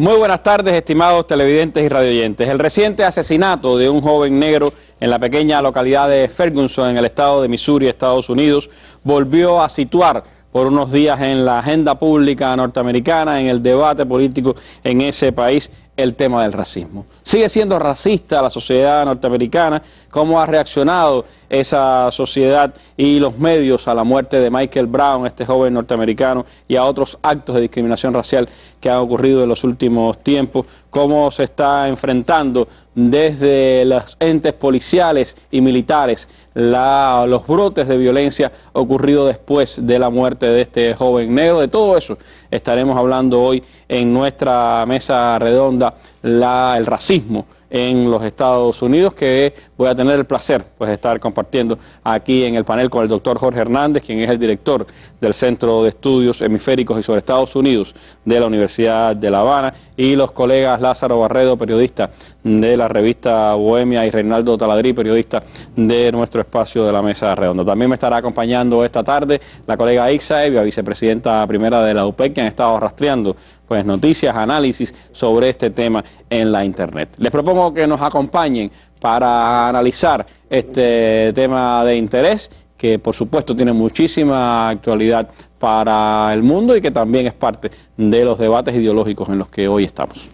Muy buenas tardes, estimados televidentes y radioyentes. El reciente asesinato de un joven negro en la pequeña localidad de Ferguson, en el estado de Missouri, Estados Unidos, volvió a situar por unos días en la agenda pública norteamericana, en el debate político en ese país, el tema del racismo. Sigue siendo racista la sociedad norteamericana. ¿Cómo ha reaccionado esa sociedad y los medios a la muerte de Michael Brown, este joven norteamericano, y a otros actos de discriminación racial que han ocurrido en los últimos tiempos? ¿Cómo se está enfrentando desde los entes policiales y militares los brotes de violencia ocurridos después de la muerte de este joven negro? De todo eso estaremos hablando hoy en nuestra mesa redonda, el racismo en los Estados Unidos, que voy a tener el placer de estar compartiendo aquí en el panel con el doctor Jorge Hernández, quien es el director del Centro de Estudios Hemisféricos y sobre Estados Unidos de la Universidad de La Habana, y los colegas Lázaro Barredo, periodista de la revista Bohemia, y Reinaldo Taladrí, periodista de nuestro espacio de la mesa redonda. También me estará acompañando esta tarde la colega Ixa Evia, vicepresidenta primera de la UPEC, que han estado rastreando noticias, análisis sobre este tema en la internet. Les propongo que nos acompañen para analizar este tema de interés, que por supuesto tiene muchísima actualidad para el mundo y que también es parte de los debates ideológicos en los que hoy estamos.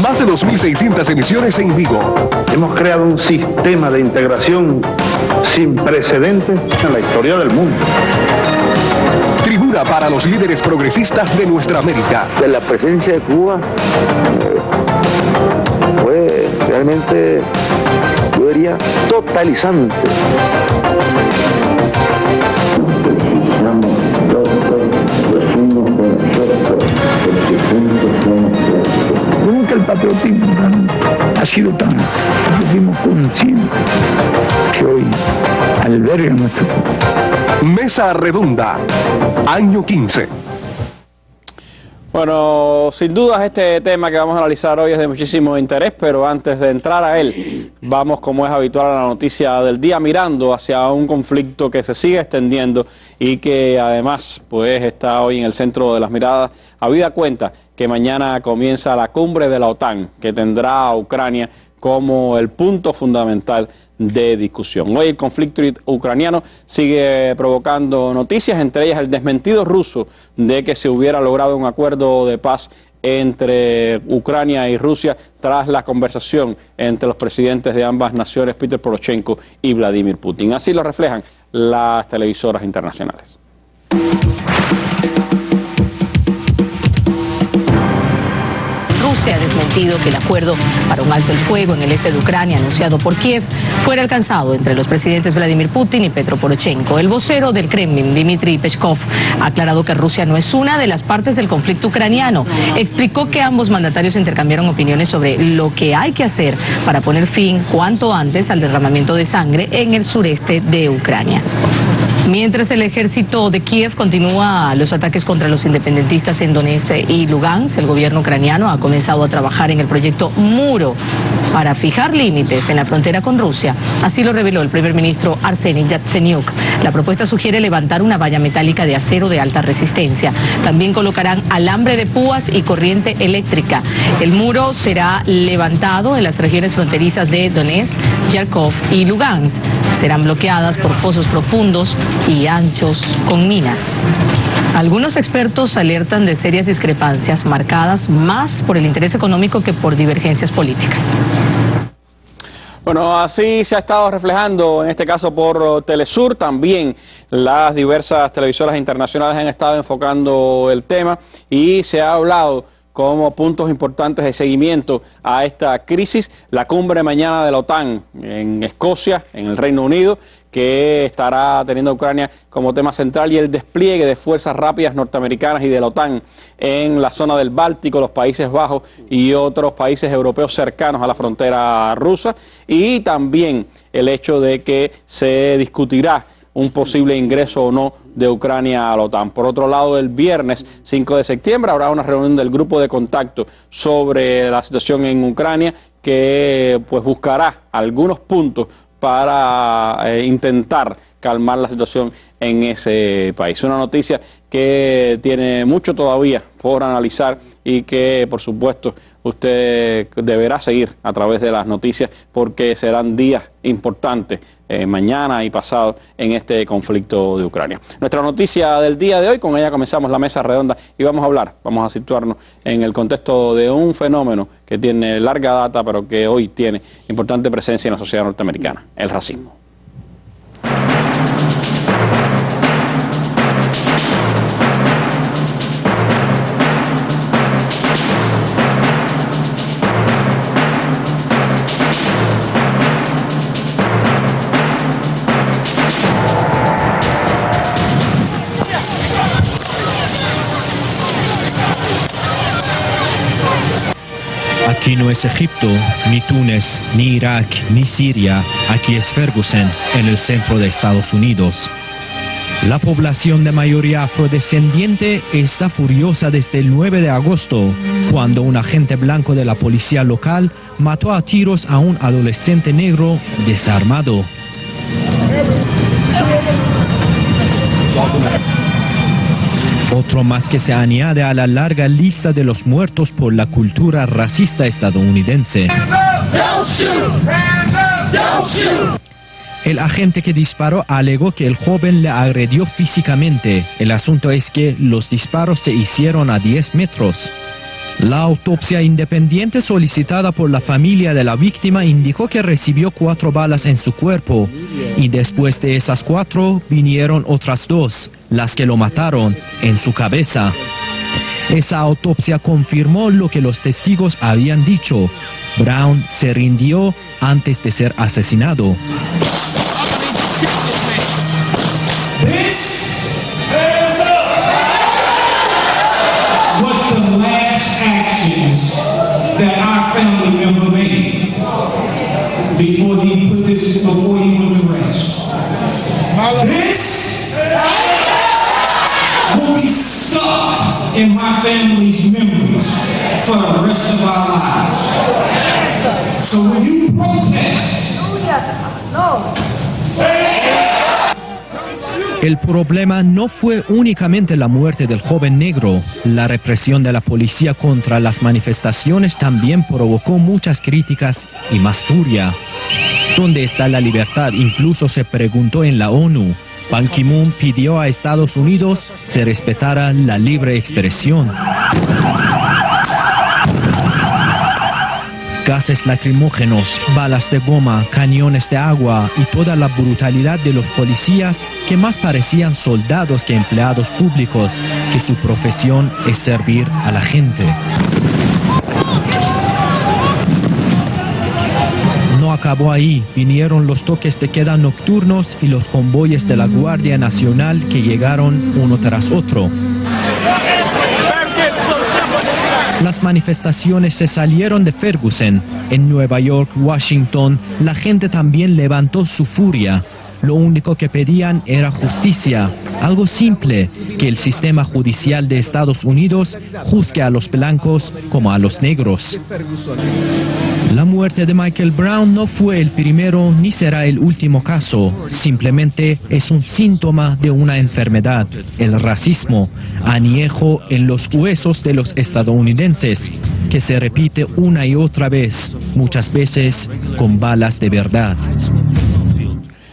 Más de 2.600 emisiones en vivo. Hemos creado un sistema de integración sin precedentes en la historia del mundo. Tribuna para los líderes progresistas de nuestra América. La presencia de Cuba fue realmente, yo diría, totalizante. Nunca el patriotismo ha sido tan, fuimos conscientes que hoy alberga nuestro pueblo. Mesa redonda, año 15. Bueno, sin dudas este tema que vamos a analizar hoy es de muchísimo interés, pero antes de entrar a él, vamos, como es habitual, a la noticia del día, mirando hacia un conflicto que se sigue extendiendo y que además está hoy en el centro de las miradas, habida cuenta que mañana comienza la cumbre de la OTAN, que tendrá a Ucrania como el punto fundamental de discusión. Hoy el conflicto ucraniano sigue provocando noticias, entre ellas el desmentido ruso de que se hubiera logrado un acuerdo de paz entre Ucrania y Rusia tras la conversación entre los presidentes de ambas naciones, Petro Poroshenko y Vladimir Putin. Así lo reflejan las televisoras internacionales. Rusia ha desmentido que el acuerdo para un alto el fuego en el este de Ucrania anunciado por Kiev fuera alcanzado entre los presidentes Vladimir Putin y Petro Poroshenko. El vocero del Kremlin, Dmitry Peskov, ha aclarado que Rusia no es una de las partes del conflicto ucraniano. Explicó que ambos mandatarios intercambiaron opiniones sobre lo que hay que hacer para poner fin cuanto antes al derramamiento de sangre en el sureste de Ucrania. Mientras el ejército de Kiev continúa los ataques contra los independentistas en Donetsk y Lugansk, el gobierno ucraniano ha comenzado a trabajar en el proyecto Muro para fijar límites en la frontera con Rusia. Así lo reveló el primer ministro Arseniy Yatsenyuk. La propuesta sugiere levantar una valla metálica de acero de alta resistencia. También colocarán alambre de púas y corriente eléctrica. El muro será levantado en las regiones fronterizas de Donetsk, Kharkov y Lugansk. Serán bloqueadas por fosos profundos y anchos con minas. Algunos expertos alertan de serias discrepancias marcadas más por el interés económico que por divergencias políticas. Bueno, así se ha estado reflejando, en este caso por Telesur. También las diversas televisoras internacionales han estado enfocando el tema y se ha hablado como puntos importantes de seguimiento a esta crisis, la cumbre mañana de la OTAN en Escocia, en el Reino Unido, que estará teniendo a Ucrania como tema central, y el despliegue de fuerzas rápidas norteamericanas y de la OTAN en la zona del Báltico, los Países Bajos y otros países europeos cercanos a la frontera rusa, y también el hecho de que se discutirá un posible ingreso o no de Ucrania a la OTAN. Por otro lado, el viernes 5 de septiembre habrá una reunión del grupo de contacto sobre la situación en Ucrania que buscará algunos puntos para intentar calmar la situación en ese país. Una noticia que tiene mucho todavía por analizar y que, por supuesto, usted deberá seguir a través de las noticias porque serán días importantes mañana y pasado en este conflicto de Ucrania. Nuestra noticia del día de hoy, con ella comenzamos la mesa redonda y vamos a situarnos en el contexto de un fenómeno que tiene larga data pero que hoy tiene importante presencia en la sociedad norteamericana, el racismo. Aquí no es Egipto, ni Túnez, ni Irak, ni Siria. Aquí es Ferguson, en el centro de Estados Unidos. La población de mayoría afrodescendiente está furiosa desde el 9 de agosto, cuando un agente blanco de la policía local mató a tiros a un adolescente negro desarmado. Otro más que se añade a la larga lista de los muertos por la cultura racista estadounidense. El agente que disparó alegó que el joven le agredió físicamente. El asunto es que los disparos se hicieron a 10 metros. La autopsia independiente solicitada por la familia de la víctima indicó que recibió 4 balas en su cuerpo y después de esas 4 vinieron otras 2, las que lo mataron, en su cabeza. Esa autopsia confirmó lo que los testigos habían dicho. Brown se rindió antes de ser asesinado. That our family member made before he went to rest. This will be stuck in my family's memories for the rest of our lives. So when you protest, El problema no fue únicamente la muerte del joven negro. La represión de la policía contra las manifestaciones también provocó muchas críticas y más furia. ¿Dónde está la libertad? Incluso se preguntó en la ONU. Ban Ki-moon pidió a Estados Unidos se respetara la libre expresión. Gases lacrimógenos, balas de goma, cañones de agua y toda la brutalidad de los policías que más parecían soldados que empleados públicos, que su profesión es servir a la gente. No acabó ahí, vinieron los toques de queda nocturnos y los convoyes de la Guardia Nacional que llegaron uno tras otro. Las manifestaciones se salieron de Ferguson. En Nueva York, Washington, la gente también levantó su furia. Lo único que pedían era justicia, algo simple, que el sistema judicial de Estados Unidos juzgue a los blancos como a los negros. La muerte de Michael Brown no fue el primero ni será el último caso, simplemente es un síntoma de una enfermedad, el racismo, añejo en los huesos de los estadounidenses, que se repite una y otra vez, muchas veces con balas de verdad.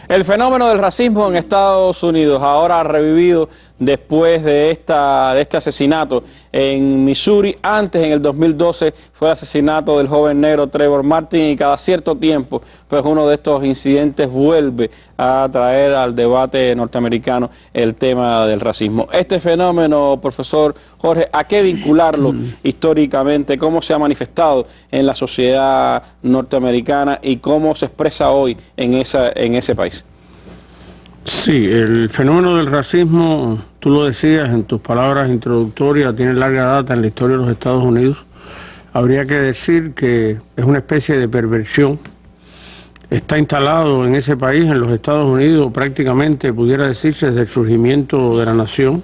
El fenómeno del racismo en Estados Unidos ahora ha revivido después de este asesinato en Missouri. Antes, en el 2012, fue el asesinato del joven negro Trayvon Martin y cada cierto tiempo, pues uno de estos incidentes vuelve a traer al debate norteamericano el tema del racismo. Este fenómeno, profesor Jorge, ¿a qué vincularlo históricamente? ¿Cómo se ha manifestado en la sociedad norteamericana y cómo se expresa hoy en ese país? Sí, el fenómeno del racismo, tú lo decías en tus palabras introductorias, tiene larga data en la historia de los Estados Unidos. Habría que decir que es una especie de perversión. Está instalado en ese país, en los Estados Unidos, prácticamente pudiera decirse desde el surgimiento de la nación.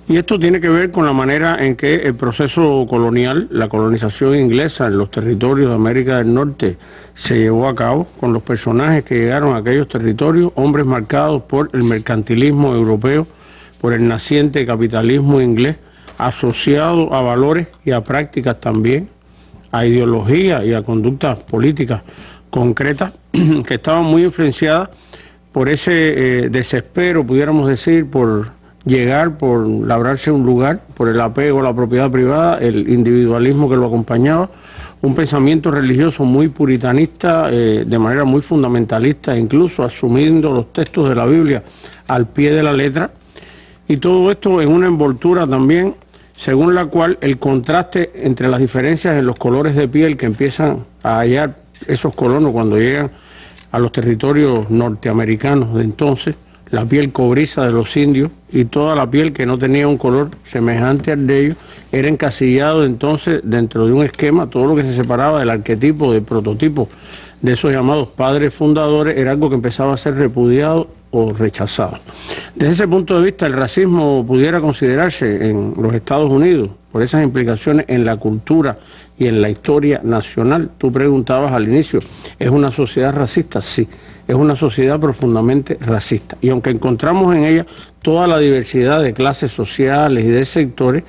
Y esto tiene que ver con la manera en que el proceso colonial, la colonización inglesa en los territorios de América del Norte se llevó a cabo, con los personajes que llegaron a aquellos territorios, hombres marcados por el mercantilismo europeo, por el naciente capitalismo inglés, asociado a valores y a prácticas también, a ideología y a conductas políticas concretas que estaban muy influenciadas por ese desespero, pudiéramos decir, por llegar, por labrarse un lugar, por el apego a la propiedad privada, el individualismo que lo acompañaba, un pensamiento religioso muy puritanista, de manera muy fundamentalista, incluso asumiendo los textos de la Biblia al pie de la letra, y todo esto en una envoltura también según la cual el contraste entre las diferencias en los colores de piel que empiezan a hallar esos colonos cuando llegan a los territorios norteamericanos de entonces, la piel cobriza de los indios y toda la piel que no tenía un color semejante al de ellos, era encasillado entonces dentro de un esquema. Todo lo que se separaba del arquetipo, del prototipo de esos llamados padres fundadores era algo que empezaba a ser repudiado o rechazado. Desde ese punto de vista, el racismo pudiera considerarse en los Estados Unidos, por esas implicaciones en la cultura y en la historia nacional. Tú preguntabas al inicio, ¿es una sociedad racista? Sí, es una sociedad profundamente racista. Y aunque encontramos en ella toda la diversidad de clases sociales y de sectores,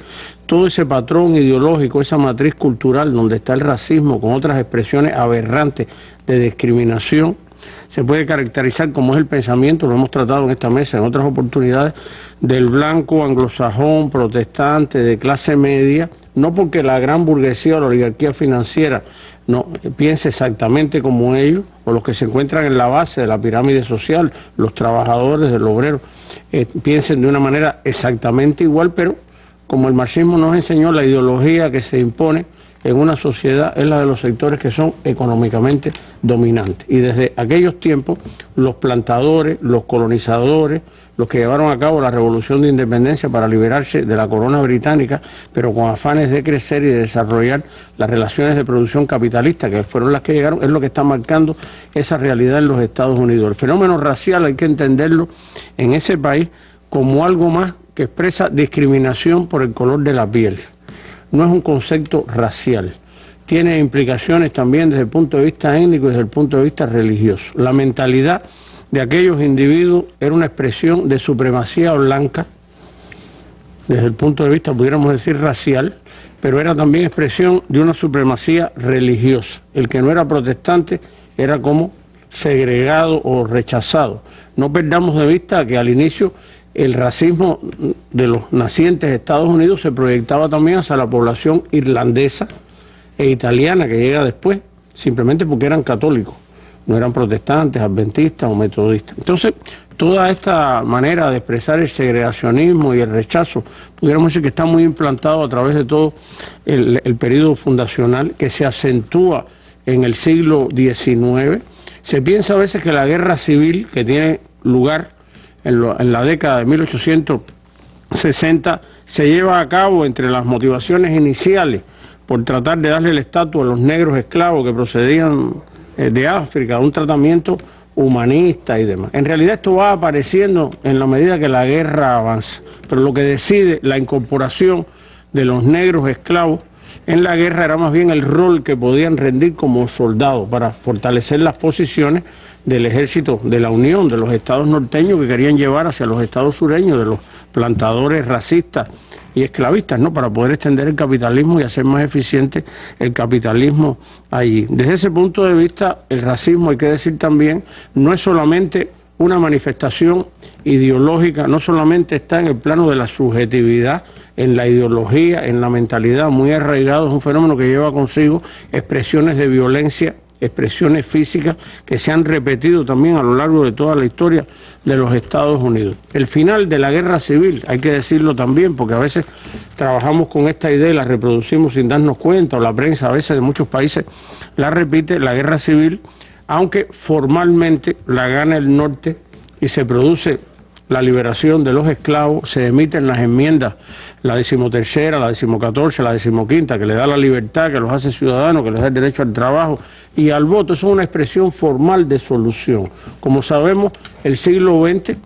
todo ese patrón ideológico, esa matriz cultural donde está el racismo con otras expresiones aberrantes de discriminación, se puede caracterizar como es el pensamiento, lo hemos tratado en esta mesa en otras oportunidades, del blanco anglosajón, protestante, de clase media, no porque la gran burguesía o la oligarquía financiera no piense exactamente como ellos, o los que se encuentran en la base de la pirámide social, los trabajadores, el obrero, piensen de una manera exactamente igual, pero como el marxismo nos enseñó, la ideología que se impone en una sociedad es la de los sectores que son económicamente dominantes. Y desde aquellos tiempos, los plantadores, los colonizadores, los que llevaron a cabo la revolución de independencia para liberarse de la corona británica, pero con afanes de crecer y de desarrollar las relaciones de producción capitalista, que fueron las que llegaron, es lo que está marcando esa realidad en los Estados Unidos. El fenómeno racial hay que entenderlo en ese país como algo más que expresa discriminación por el color de la piel. No es un concepto racial, tiene implicaciones también desde el punto de vista étnico y desde el punto de vista religioso. La mentalidad de aquellos individuos era una expresión de supremacía blanca, desde el punto de vista, pudiéramos decir, racial, pero era también expresión de una supremacía religiosa. El que no era protestante era como segregado o rechazado. No perdamos de vista que al inicio el racismo de los nacientes Estados Unidos se proyectaba también hacia la población irlandesa e italiana que llega después, simplemente porque eran católicos, no eran protestantes, adventistas o metodistas. Entonces, toda esta manera de expresar el segregacionismo y el rechazo, pudiéramos decir que está muy implantado a través de todo el periodo fundacional, que se acentúa en el siglo XIX. Se piensa a veces que la guerra civil que tiene lugar en la década de 1860 se lleva a cabo entre las motivaciones iniciales por tratar de darle el estatus a los negros esclavos que procedían de África, un tratamiento humanista y demás. En realidad esto va apareciendo en la medida que la guerra avanza, pero lo que decide la incorporación de los negros esclavos en la guerra era más bien el rol que podían rendir como soldados para fortalecer las posiciones del ejército de la Unión, de los estados norteños que querían llevar hacia los estados sureños, de los plantadores racistas y esclavistas, ¿no?, para poder extender el capitalismo y hacer más eficiente el capitalismo allí. Desde ese punto de vista, el racismo, hay que decir también, no es solamente una manifestación ideológica, no solamente está en el plano de la subjetividad, en la ideología, en la mentalidad muy arraigado, es un fenómeno que lleva consigo expresiones de violencia, expresiones físicas que se han repetido también a lo largo de toda la historia de los Estados Unidos. El final de la guerra civil, hay que decirlo también, porque a veces trabajamos con esta idea y la reproducimos sin darnos cuenta, o la prensa a veces de muchos países la repite, la guerra civil, aunque formalmente la gana el norte y se produce la liberación de los esclavos, se emiten las enmiendas, la 13ª, la 14ª, la 15ª, que le da la libertad, que los hace ciudadanos, que les da el derecho al trabajo y al voto. Eso es una expresión formal de solución. Como sabemos, el siglo XX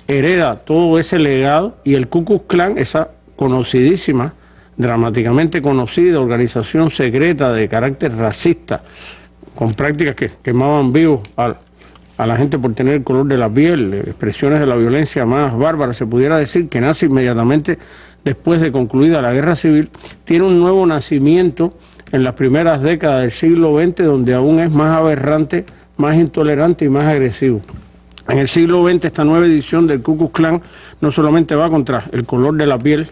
hereda todo ese legado y el Ku Klux Klan, esa conocidísima, dramáticamente conocida organización secreta de carácter racista, con prácticas que quemaban vivos a la gente por tener el color de la piel, expresiones de la violencia más bárbara, se pudiera decir que nace inmediatamente después de concluida la guerra civil, tiene un nuevo nacimiento en las primeras décadas del siglo XX, donde aún es más aberrante, más intolerante y más agresivo. En el siglo XX esta nueva edición del Ku Klux Klan no solamente va contra el color de la piel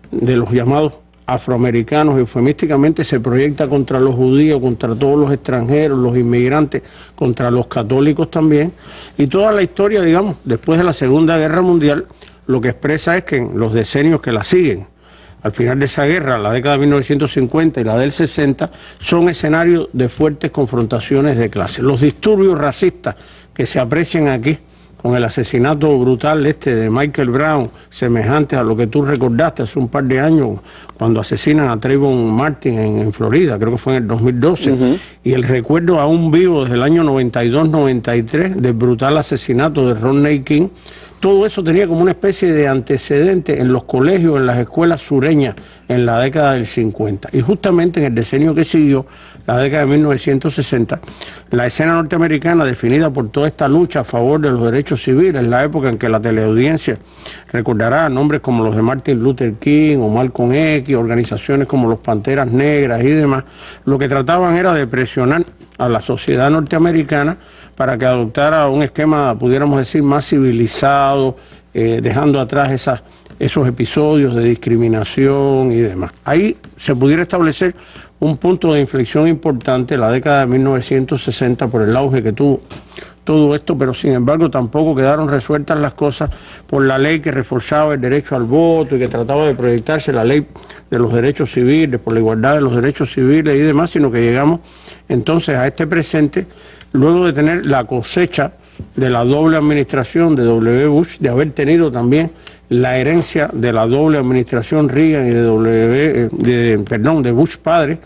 de los llamados afroamericanos, eufemísticamente se proyecta contra los judíos, contra todos los extranjeros, los inmigrantes, contra los católicos también, y toda la historia, digamos, después de la Segunda Guerra Mundial, lo que expresa es que en los decenios que la siguen, al final de esa guerra, la década de 1950 y la del 60, son escenarios de fuertes confrontaciones de clase. Los disturbios racistas que se aprecian aquí, con el asesinato brutal de Michael Brown, semejante a lo que tú recordaste hace un par de años, cuando asesinan a Trayvon Martin en Florida, creo que fue en el 2012, y el recuerdo aún vivo desde el año 92-93 del brutal asesinato de Rodney King. Todo eso tenía como una especie de antecedente en los colegios, en las escuelas sureñas, en la década del 50. Y justamente en el decenio que siguió, la década de 1960, la escena norteamericana, definida por toda esta lucha a favor de los derechos civiles, la época en que la teleaudiencia recordará nombres como los de Martin Luther King o Malcolm X, organizaciones como los Panteras Negras y demás, lo que trataban era de presionar a la sociedad norteamericana para que adoptara un esquema, pudiéramos decir, más civilizado, dejando atrás esos episodios de discriminación y demás. Ahí se pudiera establecer un punto de inflexión importante, la década de 1960, por el auge que tuvo todo esto, pero sin embargo tampoco quedaron resueltas las cosas por la ley que reforzaba el derecho al voto y que trataba de proyectarse la ley de los derechos civiles, por la igualdad de los derechos civiles y demás, sino que llegamos entonces a este presente, luego de tener la cosecha de la doble administración de W. Bush, de haber tenido también la herencia de la doble administración Reagan y de Bush padre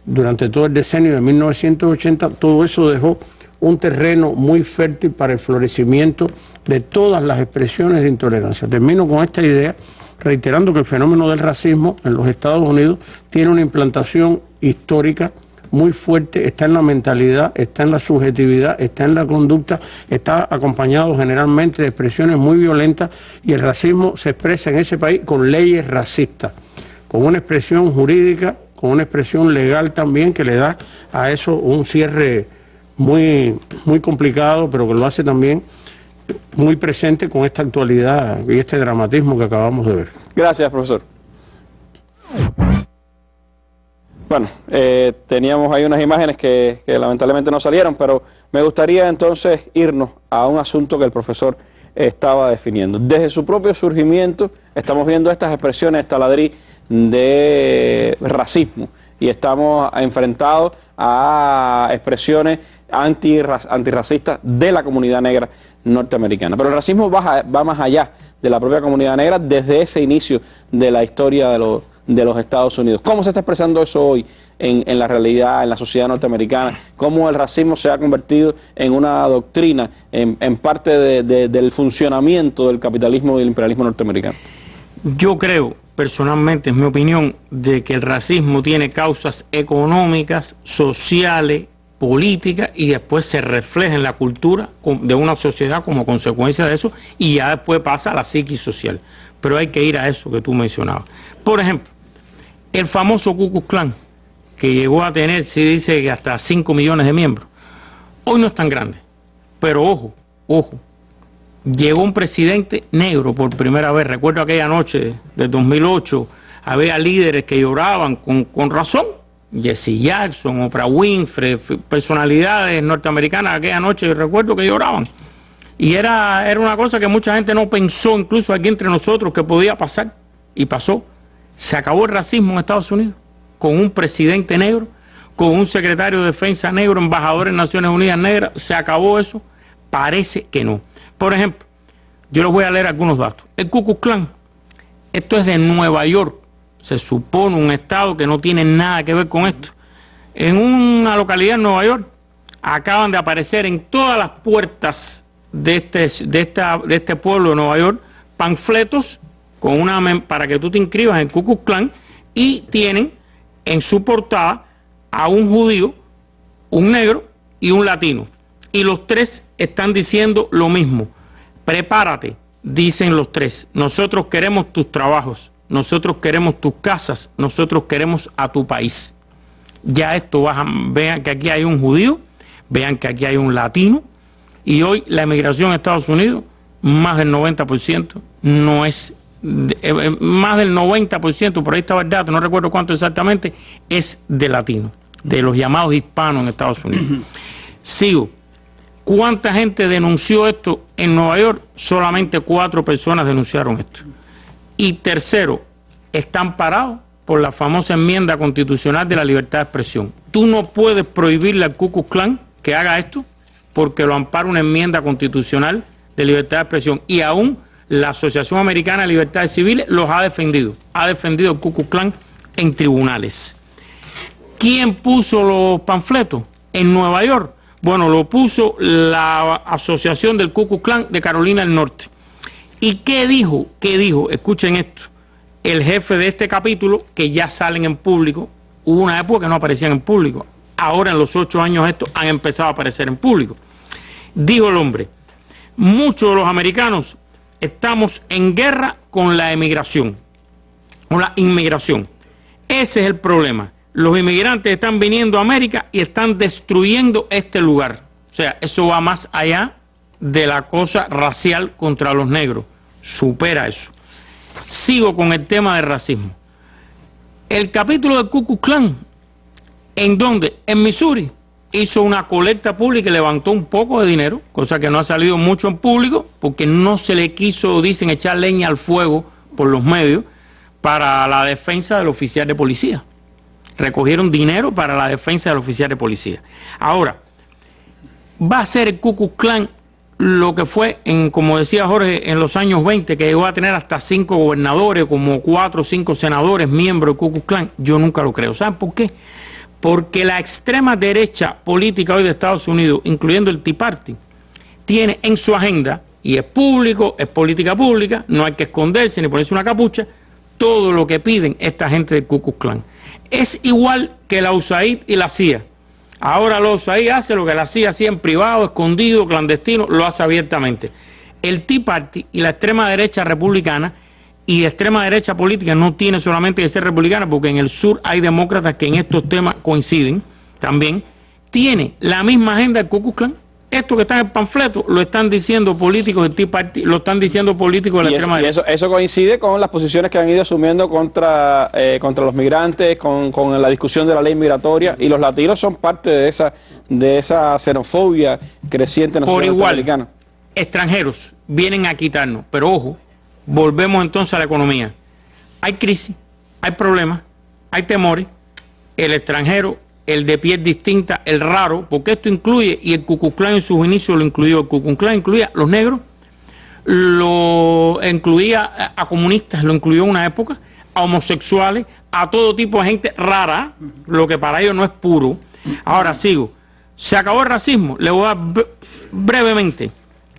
durante todo el decenio de 1980, todo eso dejó un terreno muy fértil para el florecimiento de todas las expresiones de intolerancia. Termino con esta idea, reiterando que el fenómeno del racismo en los Estados Unidos tiene una implantación histórica muy fuerte, está en la mentalidad, está en la subjetividad, está en la conducta, está acompañado generalmente de expresiones muy violentas, y el racismo se expresa en ese país con leyes racistas, con una expresión jurídica, con una expresión legal también que le da a eso un cierre muy complicado, pero que lo hace también muy presente con esta actualidad y este dramatismo que acabamos de ver. Gracias, profesor. Bueno, teníamos ahí unas imágenes que lamentablemente no salieron, pero me gustaría entonces irnos a un asunto que el profesor estaba definiendo. Desde su propio surgimiento estamos viendo estas expresiones, esta ladrí de racismo, y estamos enfrentados a expresiones antirracistas de la comunidad negra norteamericana. Pero el racismo va más allá de la propia comunidad negra desde ese inicio de la historia de los Estados Unidos. ¿Cómo se está expresando eso hoy en la realidad, en la sociedad norteamericana? ¿Cómo el racismo se ha convertido en una doctrina, en parte del funcionamiento del capitalismo y del imperialismo norteamericano? Yo creo, personalmente, es mi opinión, de que el racismo tiene causas económicas, sociales, políticas, y después se refleja en la cultura de una sociedad como consecuencia de eso, y ya después pasa a la psiquis social. Pero hay que ir a eso que tú mencionabas. Por ejemplo, el famoso Ku Klux Klan, que llegó a tener, se dice, que hasta 5 millones de miembros. Hoy no es tan grande, pero ojo, llegó un presidente negro por primera vez. Recuerdo aquella noche de 2008, había líderes que lloraban con razón. Jesse Jackson, Oprah Winfrey, personalidades norteamericanas aquella noche, recuerdo que lloraban. Y era una cosa que mucha gente no pensó, incluso aquí entre nosotros, que podía pasar. Y pasó. Se acabó el racismo en Estados Unidos, con un presidente negro, con un secretario de defensa negro, embajador en Naciones Unidas negras. ¿Se acabó eso? Parece que no. Por ejemplo, yo les voy a leer algunos datos. El Ku Klux Klan, esto es de Nueva York, se supone un estado que no tiene nada que ver con esto. En una localidad en Nueva York acaban de aparecer en todas las puertas de este pueblo de Nueva York panfletos para que tú te inscribas en Ku Klux Klan, y tienen en su portada a un judío, un negro y un latino. Y los tres están diciendo lo mismo. Prepárate, dicen los tres. Nosotros queremos tus trabajos, nosotros queremos tus casas, nosotros queremos a tu país. Ya esto, vean que aquí hay un judío, vean que aquí hay un latino, y hoy la emigración a Estados Unidos, más del 90% no es, más del 90%, por ahí estaba el dato, no recuerdo cuánto exactamente, es de latinos, de los llamados hispanos en Estados Unidos. Sigo. ¿Cuánta gente denunció esto en Nueva York? Solamente 4 personas denunciaron esto. Y tercero, están parados por la famosa enmienda constitucional de la libertad de expresión. Tú no puedes prohibirle al Ku Klux Klan que haga esto porque lo ampara una enmienda constitucional de libertad de expresión. Y aún la Asociación Americana de Libertades Civiles los ha defendido. Ha defendido al Ku Klux Klan en tribunales. ¿Quién puso los panfletos? En Nueva York. Bueno, lo puso la Asociación del Ku Klux Klan de Carolina del Norte. ¿Y qué dijo? ¿Qué dijo? Escuchen esto. El jefe de este capítulo, que ya salen en público, hubo una época que no aparecían en público. Ahora en los 8 años estos han empezado a aparecer en público. Dijo el hombre, muchos de los americanos estamos en guerra con la emigración, con la inmigración. Ese es el problema. Los inmigrantes están viniendo a América y están destruyendo este lugar. O sea, eso va más allá de la cosa racial contra los negros. Supera eso. Sigo con el tema del racismo. El capítulo del Ku Klux Klan, en donde, en Missouri, hizo una colecta pública y levantó un poco de dinero, cosa que no ha salido mucho en público, porque no se le quiso, dicen, echar leña al fuego por los medios para la defensa del oficial de policía. Recogieron dinero para la defensa del oficial de policía. Ahora, va a ser el Ku Klux Klan lo que fue, como decía Jorge, en los años 20, que llegó a tener hasta 5 gobernadores, como 4 o 5 senadores, miembros del Ku Klux Klan. Yo nunca lo creo. ¿Saben por qué? Porque la extrema derecha política hoy de Estados Unidos, incluyendo el Tea Party, tiene en su agenda, y es público, es política pública, no hay que esconderse ni ponerse una capucha, todo lo que piden esta gente del Ku Klux Klan. Es igual que la USAID y la CIA. Ahora la USAID hace lo que la CIA hacía en privado, escondido, clandestino, lo hace abiertamente. El Tea Party y la extrema derecha republicana y extrema derecha política no tiene solamente que ser republicana, porque en el sur hay demócratas que en estos temas coinciden también, tiene la misma agenda del Ku Klux Klan. Esto que está en el panfleto lo están diciendo políticos del Tea Party, lo están diciendo políticos de la extrema derecha. Eso coincide con las posiciones que han ido asumiendo contra los migrantes, con la discusión de la ley migratoria, y los latinos son parte de esa xenofobia creciente en la sociedad norteamericana. Por igual, extranjeros vienen a quitarnos, pero ojo, volvemos entonces a la economía. Hay crisis, hay problemas, hay temores, el extranjero, el de piel distinta, el raro, porque esto incluye, y el Ku Klux Klan en sus inicios lo incluyó, el Ku Klux Klan incluía a los negros, lo incluía a comunistas, lo incluyó en una época, a homosexuales, a todo tipo de gente rara, lo que para ellos no es puro. Ahora sigo. ¿Se acabó el racismo? Le voy a dar brevemente.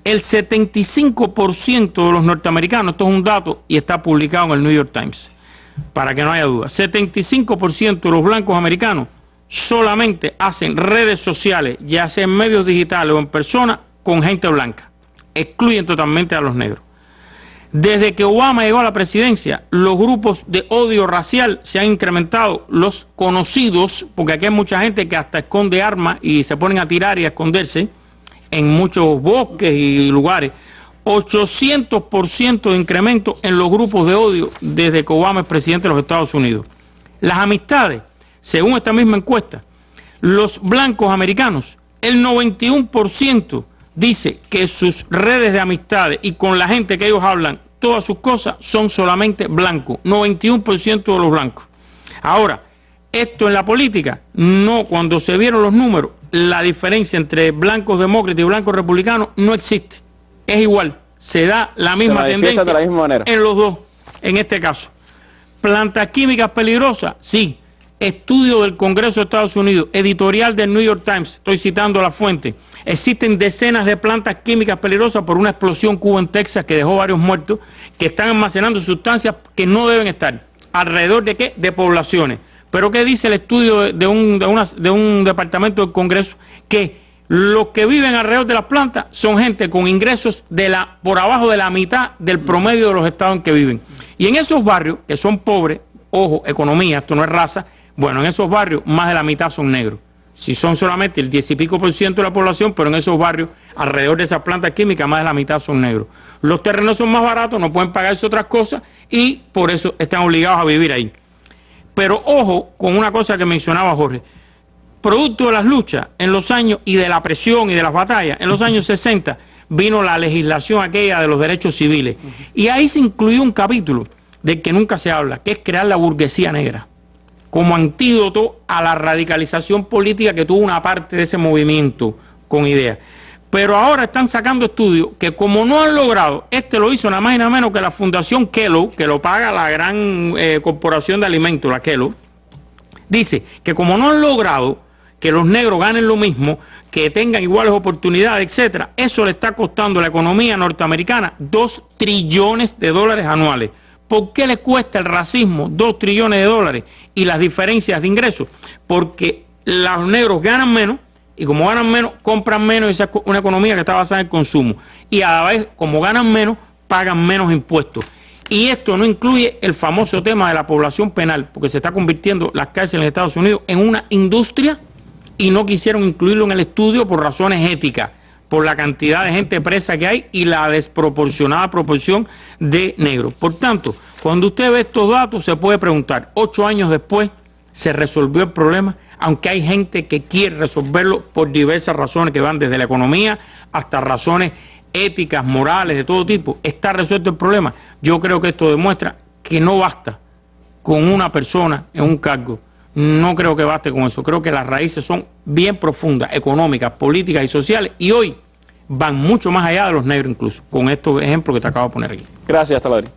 El 75% de los norteamericanos, esto es un dato y está publicado en el New York Times, para que no haya duda, 75% de los blancos americanos solamente hacen redes sociales, ya sea en medios digitales o en persona, con gente blanca. Excluyen totalmente a los negros. Desde que Obama llegó a la presidencia, los grupos de odio racial se han incrementado, los conocidos, porque aquí hay mucha gente que hasta esconde armas y se ponen a tirar y a esconderse en muchos bosques y lugares. 800% de incremento en los grupos de odio desde que Obama es presidente de los Estados Unidos. Las amistades, según esta misma encuesta, los blancos americanos, el 91% dice que sus redes de amistades y con la gente que ellos hablan, todas sus cosas son solamente blancos, 91% de los blancos. Ahora, esto en la política, no, cuando se vieron los números, la diferencia entre blancos demócratas y blancos republicanos no existe, es igual, se da la misma tendencia de la misma manera en los dos, en este caso. ¿Plantas químicas peligrosas? Sí. Estudio del Congreso de Estados Unidos, editorial del New York Times, estoy citando la fuente. Existen decenas de plantas químicas peligrosas por una explosión que hubo en Texas que dejó varios muertos, que están almacenando sustancias que no deben estar. ¿Alrededor de qué? De poblaciones. Pero ¿qué dice el estudio de un departamento del Congreso? Que Los que viven alrededor de las plantas son gente con ingresos por abajo de la mitad del promedio de los estados en que viven. Y en esos barrios, que son pobres, ojo, economía, esto no es raza, bueno, en esos barrios más de la mitad son negros. Si son solamente el 10 y pico % de la población, pero en esos barrios, alrededor de esas plantas químicas, más de la mitad son negros. Los terrenos son más baratos, no pueden pagarse otras cosas y por eso están obligados a vivir ahí. Pero ojo con una cosa que mencionaba Jorge. Producto de las luchas en los años y de la presión y de las batallas, en los años 60 vino la legislación aquella de los derechos civiles. Y ahí se incluyó un capítulo del que nunca se habla, que es crear la burguesía negra, como antídoto a la radicalización política que tuvo una parte de ese movimiento con ideas. Pero ahora están sacando estudios que como no han logrado, lo hizo nada más y nada menos que la Fundación Kellogg, que lo paga la gran corporación de alimentos, la Kellogg, dice que como no han logrado que los negros ganen lo mismo, que tengan iguales oportunidades, etcétera, eso le está costando a la economía norteamericana $2 trillones anuales. ¿Por qué le cuesta el racismo $2 trillones y las diferencias de ingresos? Porque los negros ganan menos y como ganan menos, compran menos, esa es una economía que está basada en el consumo. Y a la vez, como ganan menos, pagan menos impuestos. Y esto no incluye el famoso tema de la población penal, porque se está convirtiendo las cárceles en Estados Unidos en una industria y no quisieron incluirlo en el estudio por razones éticas, por la cantidad de gente presa que hay y la desproporcionada proporción de negros. Por tanto, cuando usted ve estos datos se puede preguntar, 8 años después, ¿se resolvió el problema? Aunque hay gente que quiere resolverlo por diversas razones que van desde la economía hasta razones éticas, morales, de todo tipo. ¿Está resuelto el problema? Yo creo que esto demuestra que no basta con una persona en un cargo. No creo que baste con eso. Creo que las raíces son bien profundas, económicas, políticas y sociales, y hoy van mucho más allá de los negros incluso, con estos ejemplos que te acabo de poner aquí. Gracias, Taladri.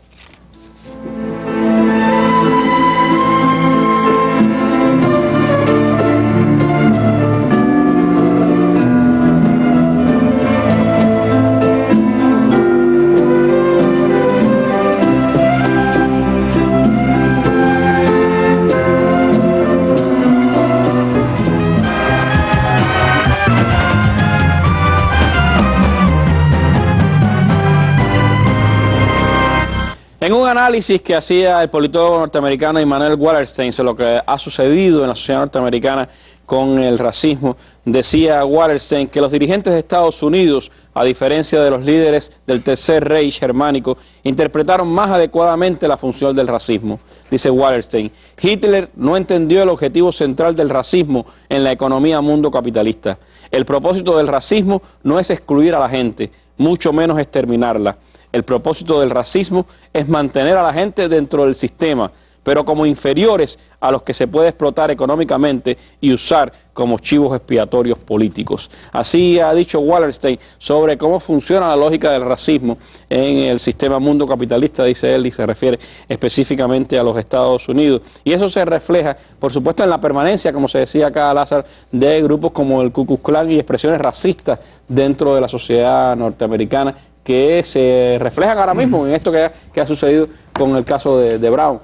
En un análisis que hacía el politólogo norteamericano Immanuel Wallerstein sobre lo que ha sucedido en la sociedad norteamericana con el racismo, decía Wallerstein que los dirigentes de Estados Unidos, a diferencia de los líderes del Tercer Reich germánico, interpretaron más adecuadamente la función del racismo. Dice Wallerstein, Hitler no entendió el objetivo central del racismo en la economía mundo capitalista. El propósito del racismo no es excluir a la gente, mucho menos exterminarla. El propósito del racismo es mantener a la gente dentro del sistema, pero como inferiores a los que se puede explotar económicamente y usar como chivos expiatorios políticos. Así ha dicho Wallerstein sobre cómo funciona la lógica del racismo en el sistema mundo capitalista, dice él, y se refiere específicamente a los Estados Unidos. Y eso se refleja, por supuesto, en la permanencia, como se decía acá, Lázaro, de grupos como el Ku Klux Klan y expresiones racistas dentro de la sociedad norteamericana, que se reflejan ahora mismo en esto que ha sucedido con el caso de Brown.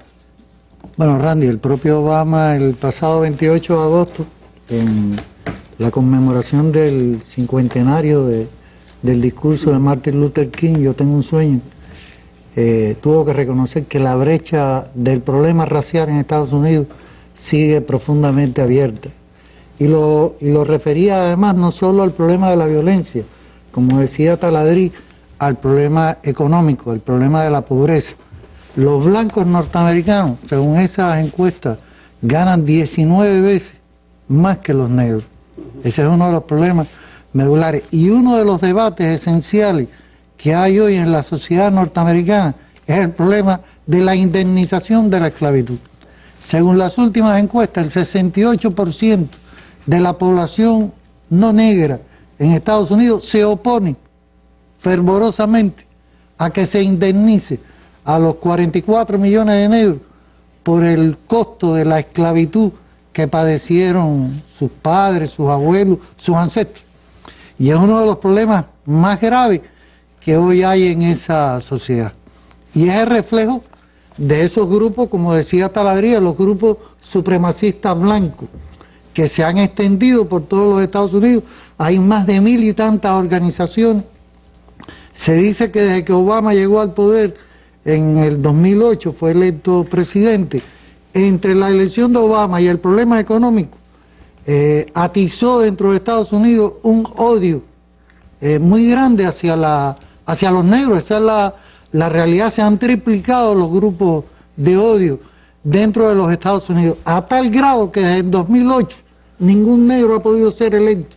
Bueno, Randy, el propio Obama el pasado 28 de agosto, en la conmemoración del cincuentenario del discurso de Martin Luther King, Yo tengo un sueño, tuvo que reconocer que la brecha del problema racial en Estados Unidos sigue profundamente abierta. Y lo refería además no solo al problema de la violencia, como decía Taladri, al problema económico, al problema de la pobreza. Los blancos norteamericanos, según esas encuestas, ganan 19 veces más que los negros. Ese es uno de los problemas medulares. Y uno de los debates esenciales que hay hoy en la sociedad norteamericana es el problema de la indemnización de la esclavitud. Según las últimas encuestas, el 68% de la población no negra en Estados Unidos se opone fervorosamente a que se indemnice a los 44 millones de negros por el costo de la esclavitud que padecieron sus padres, sus abuelos, sus ancestros. Y es uno de los problemas más graves que hoy hay en esa sociedad. Y es el reflejo de esos grupos, como decía Taladría, los grupos supremacistas blancos, que se han extendido por todos los Estados Unidos. Hay más de 1000 y tantas organizaciones. Se dice que desde que Obama llegó al poder en el 2008, fue electo presidente, entre la elección de Obama y el problema económico, atizó dentro de Estados Unidos un odio muy grande hacia los negros. Esa es la realidad. Se han triplicado los grupos de odio dentro de los Estados Unidos, a tal grado que desde el 2008 ningún negro ha podido ser electo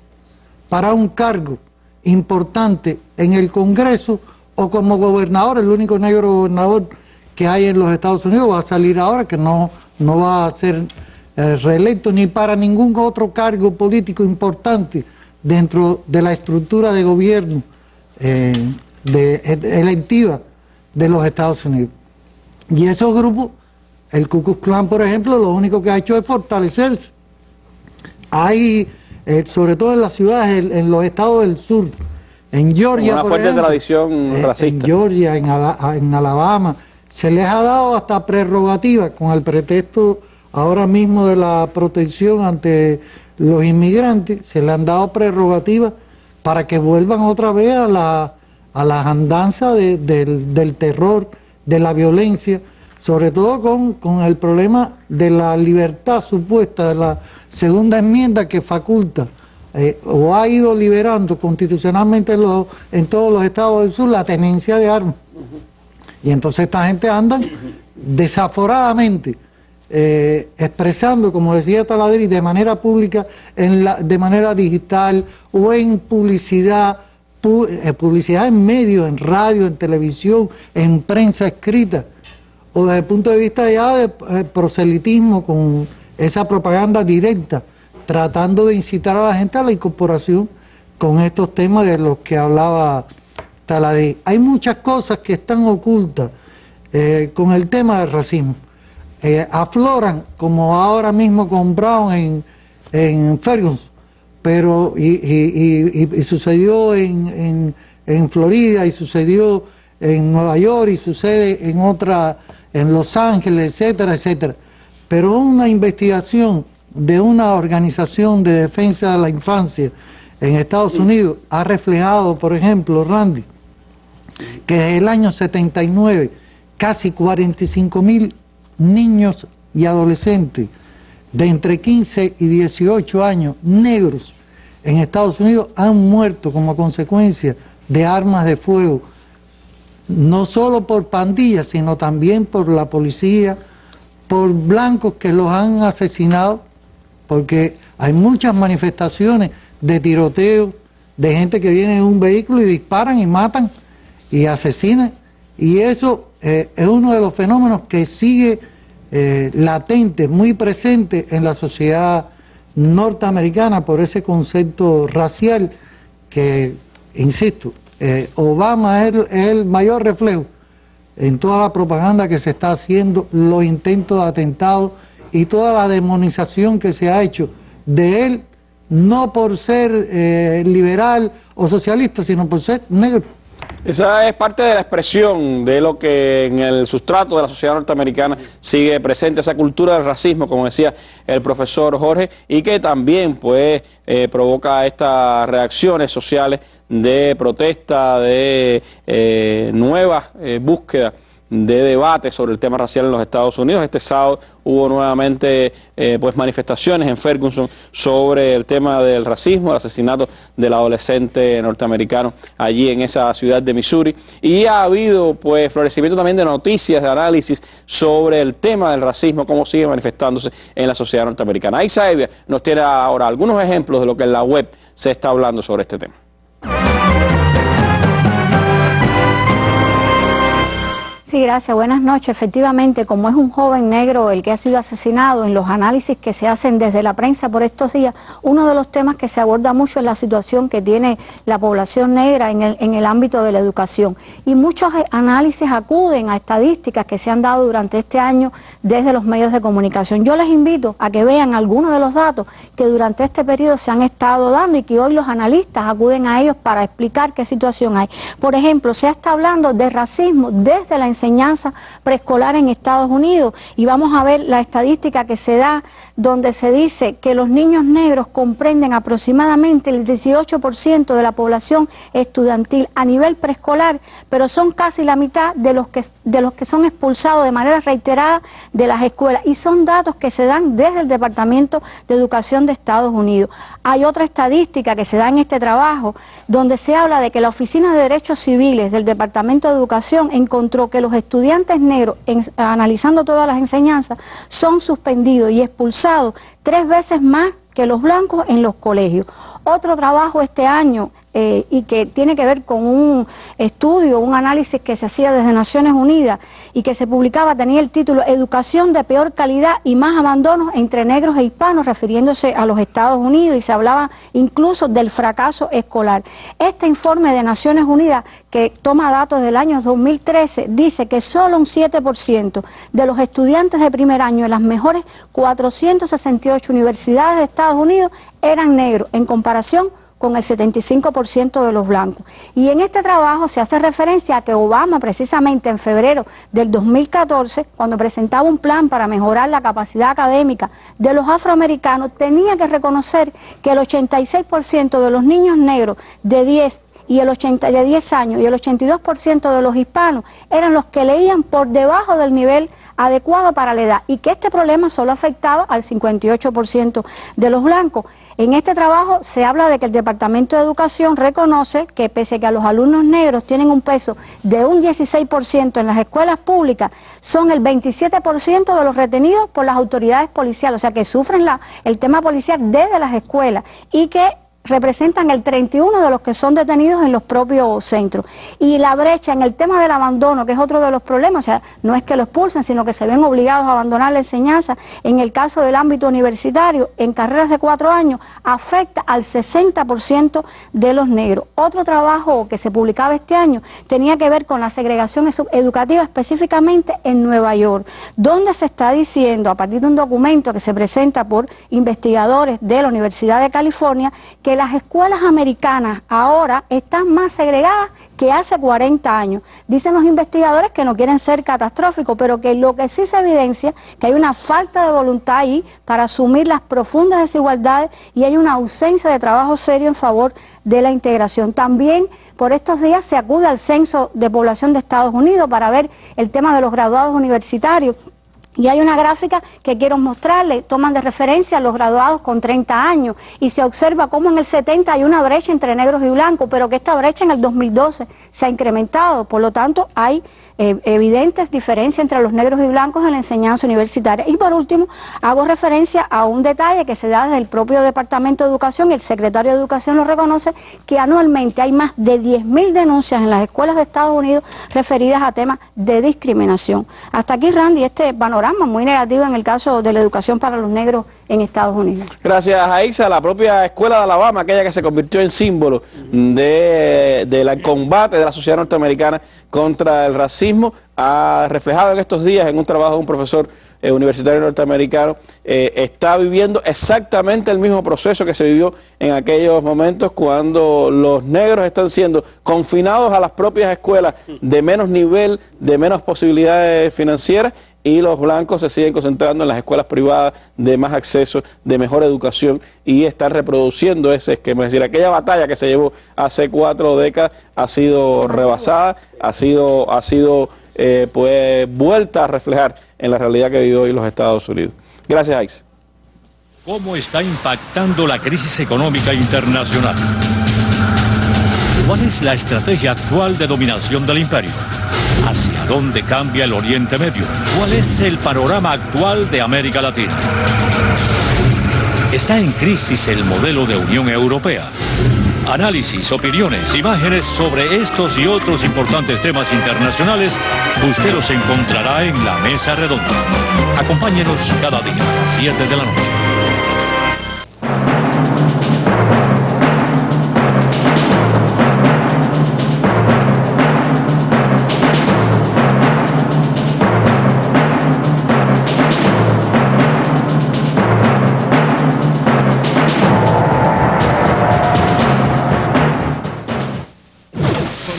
para un cargo importante en el Congreso o como gobernador. El único negro gobernador que hay en los Estados Unidos va a salir ahora, que no va a ser reelecto, ni para ningún otro cargo político importante dentro de la estructura de gobierno electiva de los Estados Unidos. Y esos grupos, el Ku Klux Klan, por ejemplo, lo único que ha hecho es fortalecerse. Hay, sobre todo en las ciudades, en los estados del sur, en Georgia, una fuerte tradición racista. En Georgia, en Alabama, se les ha dado hasta prerrogativas con el pretexto ahora mismo de la protección ante los inmigrantes. Se les han dado prerrogativas para que vuelvan otra vez a las andanzas del terror, de la violencia, sobre todo con el problema de la libertad supuesta de la segunda enmienda que faculta o ha ido liberando constitucionalmente en todos los estados del sur la tenencia de armas. Y entonces esta gente anda desaforadamente expresando, como decía Taladriz, de manera pública, de manera digital o en publicidad en medios, en radio, en televisión, en prensa escrita, o desde el punto de vista ya de proselitismo, con esa propaganda directa, tratando de incitar a la gente a la incorporación con estos temas de los que hablaba Taladriz. Hay muchas cosas que están ocultas con el tema del racismo. Afloran, como ahora mismo con Brown en Ferguson, pero y sucedió en Florida, y sucedió en Nueva York, y sucede en Los Ángeles, etcétera, etcétera. Pero una investigación de una organización de defensa de la infancia en Estados Unidos ha reflejado, por ejemplo, Randy, que desde el año 79 casi 45.000 niños y adolescentes de entre 15 y 18 años negros en Estados Unidos han muerto como consecuencia de armas de fuego, no solo por pandillas, sino también por la policía, por blancos que los han asesinado, porque hay muchas manifestaciones de tiroteo, de gente que viene en un vehículo y disparan y matan y asesinan, y eso es uno de los fenómenos que sigue latente, muy presente en la sociedad norteamericana por ese concepto racial que, insisto, Obama es el mayor reflejo en toda la propaganda que se está haciendo, los intentos de atentado y toda la demonización que se ha hecho de él, no por ser liberal o socialista, sino por ser negro. Esa es parte de la expresión de lo que en el sustrato de la sociedad norteamericana sigue presente, esa cultura del racismo, como decía el profesor Jorge, y que también pues provoca estas reacciones sociales de protesta, de nuevas búsquedas de debate sobre el tema racial en los Estados Unidos. Este sábado hubo nuevamente pues manifestaciones en Ferguson sobre el tema del racismo, el asesinato del adolescente norteamericano allí en esa ciudad de Missouri, y ha habido pues florecimiento también de noticias, de análisis sobre el tema del racismo, cómo sigue manifestándose en la sociedad norteamericana. Isa Evia nos tiene ahora algunos ejemplos de lo que en la web se está hablando sobre este tema. Sí, gracias. Buenas noches. Efectivamente, como es un joven negro el que ha sido asesinado, en los análisis que se hacen desde la prensa por estos días, uno de los temas que se aborda mucho es la situación que tiene la población negra en el ámbito de la educación. Y muchos análisis acuden a estadísticas que se han dado durante este año desde los medios de comunicación. Yo les invito a que vean algunos de los datos que durante este periodo se han estado dando y que hoy los analistas acuden a ellos para explicar qué situación hay. Por ejemplo, se está hablando de racismo desde la enseñanza preescolar en Estados Unidos, y vamos a ver la estadística que se da donde se dice que los niños negros comprenden aproximadamente el 18% de la población estudiantil a nivel preescolar, pero son casi la mitad de los que son expulsados de manera reiterada de las escuelas, y son datos que se dan desde el Departamento de Educación de Estados Unidos. Hay otra estadística que se da en este trabajo, donde se habla de que la Oficina de Derechos Civiles del Departamento de Educación encontró que los estudiantes negros, analizando todas las enseñanzas, son suspendidos y expulsados 3 veces más que los blancos en los colegios. Otro trabajo este año, y que tiene que ver con un estudio, un análisis que se hacía desde Naciones Unidas y que se publicaba, tenía el título Educación de peor calidad y más abandonos entre negros e hispanos, refiriéndose a los Estados Unidos, y se hablaba incluso del fracaso escolar. Este informe de Naciones Unidas, que toma datos del año 2013, dice que solo un 7% de los estudiantes de primer año en las mejores 468 universidades de Estados Unidos eran negros, en comparación con el 75% de los blancos. Y en este trabajo se hace referencia a que Obama, precisamente en febrero del 2014, cuando presentaba un plan para mejorar la capacidad académica de los afroamericanos, tenía que reconocer que el 86% de los niños negros de 10 años y el 82% de los hispanos eran los que leían por debajo del nivel adecuado para la edad, y que este problema solo afectaba al 58% de los blancos. En este trabajo se habla de que el Departamento de Educación reconoce que pese a que los alumnos negros tienen un peso de un 16% en las escuelas públicas, son el 27% de los retenidos por las autoridades policiales, o sea que sufren el tema policial desde las escuelas, y que representan el 31% de los que son detenidos en los propios centros. Y la brecha en el tema del abandono, que es otro de los problemas, o sea, no es que lo expulsen, sino que se ven obligados a abandonar la enseñanza, en el caso del ámbito universitario, en carreras de 4 años, afecta al 60% de los negros. Otro trabajo que se publicaba este año tenía que ver con la segregación educativa, específicamente en Nueva York, donde se está diciendo, a partir de un documento que se presenta por investigadores de la Universidad de California, que las escuelas americanas ahora están más segregadas que hace 40 años. Dicen los investigadores que no quieren ser catastróficos, pero que lo que sí se evidencia que hay una falta de voluntad ahí para asumir las profundas desigualdades, y hay una ausencia de trabajo serio en favor de la integración. También por estos días se acude al Censo de Población de Estados Unidos para ver el tema de los graduados universitarios. Y hay una gráfica que quiero mostrarles, toman de referencia a los graduados con 30 años y se observa cómo en el 70 hay una brecha entre negros y blancos, pero que esta brecha en el 2012 se ha incrementado, por lo tanto hay evidentes diferencias entre los negros y blancos en la enseñanza universitaria. Y por último, hago referencia a un detalle que se da desde el propio Departamento de Educación, y el secretario de Educación lo reconoce, que anualmente hay más de 10.000 denuncias en las escuelas de Estados Unidos referidas a temas de discriminación. Hasta aquí, Randy, este panorama muy negativo en el caso de la educación para los negros en Estados Unidos. Gracias, Aixa. La propia escuela de Alabama, aquella que se convirtió en símbolo del combate de la sociedad norteamericana contra el racismo, ha reflejado en estos días en un trabajo de un profesor universitario norteamericano, está viviendo exactamente el mismo proceso que se vivió en aquellos momentos cuando los negros están siendo confinados a las propias escuelas de menos nivel, de menos posibilidades financieras, y los blancos se siguen concentrando en las escuelas privadas de más acceso, de mejor educación, y están reproduciendo ese esquema. Es decir, aquella batalla que se llevó hace 4 décadas ha sido rebasada, ha sido pues vuelta a reflejar en la realidad que vive hoy los Estados Unidos. Gracias, Aixa. ¿Cómo está impactando la crisis económica internacional? ¿Cuál es la estrategia actual de dominación del imperio? ¿Hacia dónde cambia el Oriente Medio? ¿Cuál es el panorama actual de América Latina? ¿Está en crisis el modelo de Unión Europea? Análisis, opiniones, imágenes sobre estos y otros importantes temas internacionales, usted los encontrará en la Mesa Redonda. Acompáñenos cada día a las 7 de la noche.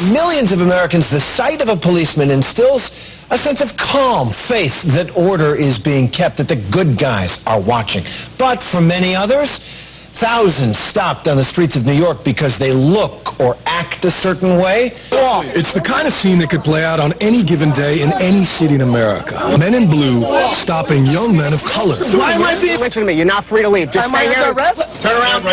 Millions of Americans, the sight of a policeman instills A sense of calm, faith that order is being kept, that the good guys are watching. But for many others, thousands stopped on the streets of New York because they look or act a certain way. It's the kind of scene that could play out on any given day in any city in America. Men in blue stopping young men of color. Why am I being... Listen to me, you're not free to leave. Just stay here. Turn around.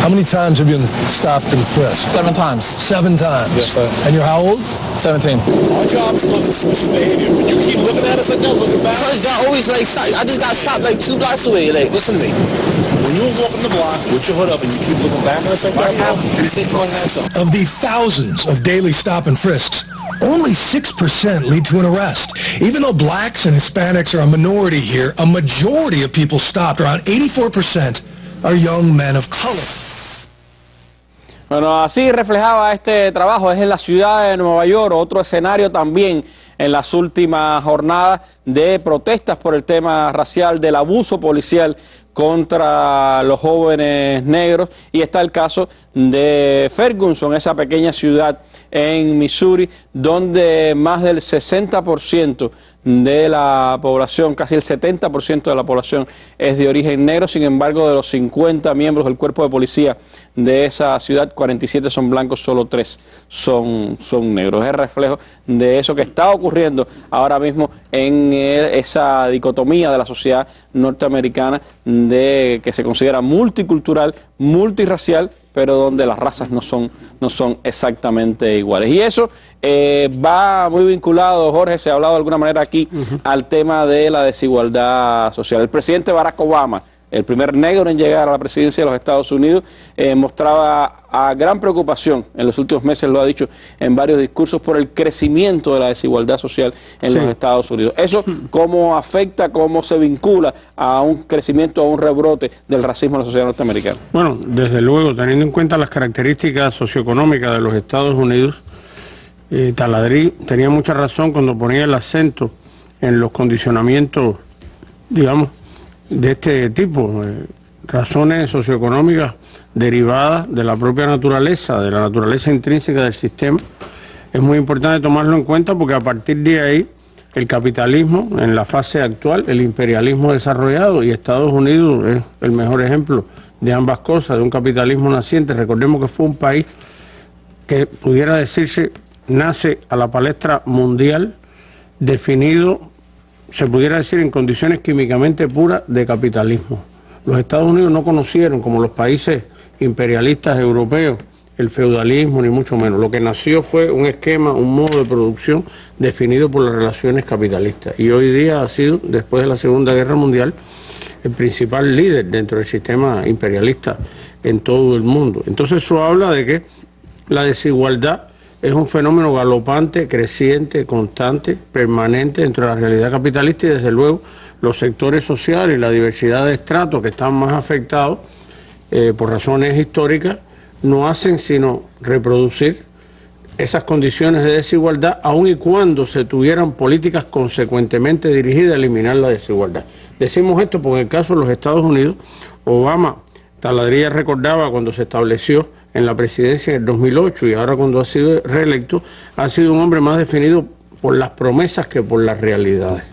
How many times have you been stopped and frisked? 7 times. 7 times? Yes, sir. And you're how old? 17. Our job is supposed to switch behavior. When you keep looking at us like that, looking back. Because y'all always like, stop. I just got stopped like 2 blocks away. Like, listen to me. When you walk in the block with your hood up and you keep looking back at us like that, you think you're going to have something. of the thousands of daily stop and frisks, only 6% lead to an arrest. Even though blacks and Hispanics are a minority here, a majority of people stopped, around 84%, are young men of color. Bueno, así reflejaba este trabajo. Es en la ciudad de Nueva York, otro escenario también en las últimas jornadas de protestas por el tema racial, del abuso policial contra los jóvenes negros, y está el caso de Ferguson, esa pequeña ciudad en Missouri, donde más del 60% de la población, casi el 70% de la población es de origen negro. Sin embargo, de los 50 miembros del cuerpo de policía de esa ciudad, 47 son blancos, solo 3 son negros. Es reflejo de eso que está ocurriendo ahora mismo en esa dicotomía de la sociedad norteamericana, de que se considera multicultural, multirracial, pero donde las razas no son exactamente iguales. Y eso va muy vinculado, Jorge, se ha hablado de alguna manera aquí, al tema de la desigualdad social. El presidente Barack Obama, el primer negro en llegar a la presidencia de los Estados Unidos, mostraba gran preocupación en los últimos meses, lo ha dicho en varios discursos, por el crecimiento de la desigualdad social en los Estados Unidos. ¿Eso cómo afecta, cómo se vincula a un crecimiento, a un rebrote del racismo en la sociedad norteamericana? Bueno, desde luego, teniendo en cuenta las características socioeconómicas de los Estados Unidos, Taladrí tenía mucha razón cuando ponía el acento en los condicionamientos, digamos, de este tipo, razones socioeconómicas derivadas de la propia naturaleza, de la naturaleza intrínseca del sistema. Es muy importante tomarlo en cuenta porque a partir de ahí el capitalismo en la fase actual, el imperialismo desarrollado, y Estados Unidos es el mejor ejemplo de ambas cosas, de un capitalismo naciente. Recordemos que fue un país que pudiera decirse nace a la palestra mundial, definido, se pudiera decir, en condiciones químicamente puras de capitalismo. Los Estados Unidos no conocieron, como los países imperialistas europeos, el feudalismo, ni mucho menos. Lo que nació fue un esquema, un modo de producción definido por las relaciones capitalistas. Y hoy día ha sido, después de la Segunda Guerra Mundial, el principal líder dentro del sistema imperialista en todo el mundo. Entonces eso habla de que la desigualdad es un fenómeno galopante, creciente, constante, permanente dentro de la realidad capitalista, y desde luego los sectores sociales y la diversidad de estratos que están más afectados por razones históricas no hacen sino reproducir esas condiciones de desigualdad, aun y cuando se tuvieran políticas consecuentemente dirigidas a eliminar la desigualdad. Decimos esto porque en el caso de los Estados Unidos, Obama, Taladría recordaba cuando se estableció en la presidencia en el 2008, y ahora cuando ha sido reelecto, ha sido un hombre más definido por las promesas que por las realidades.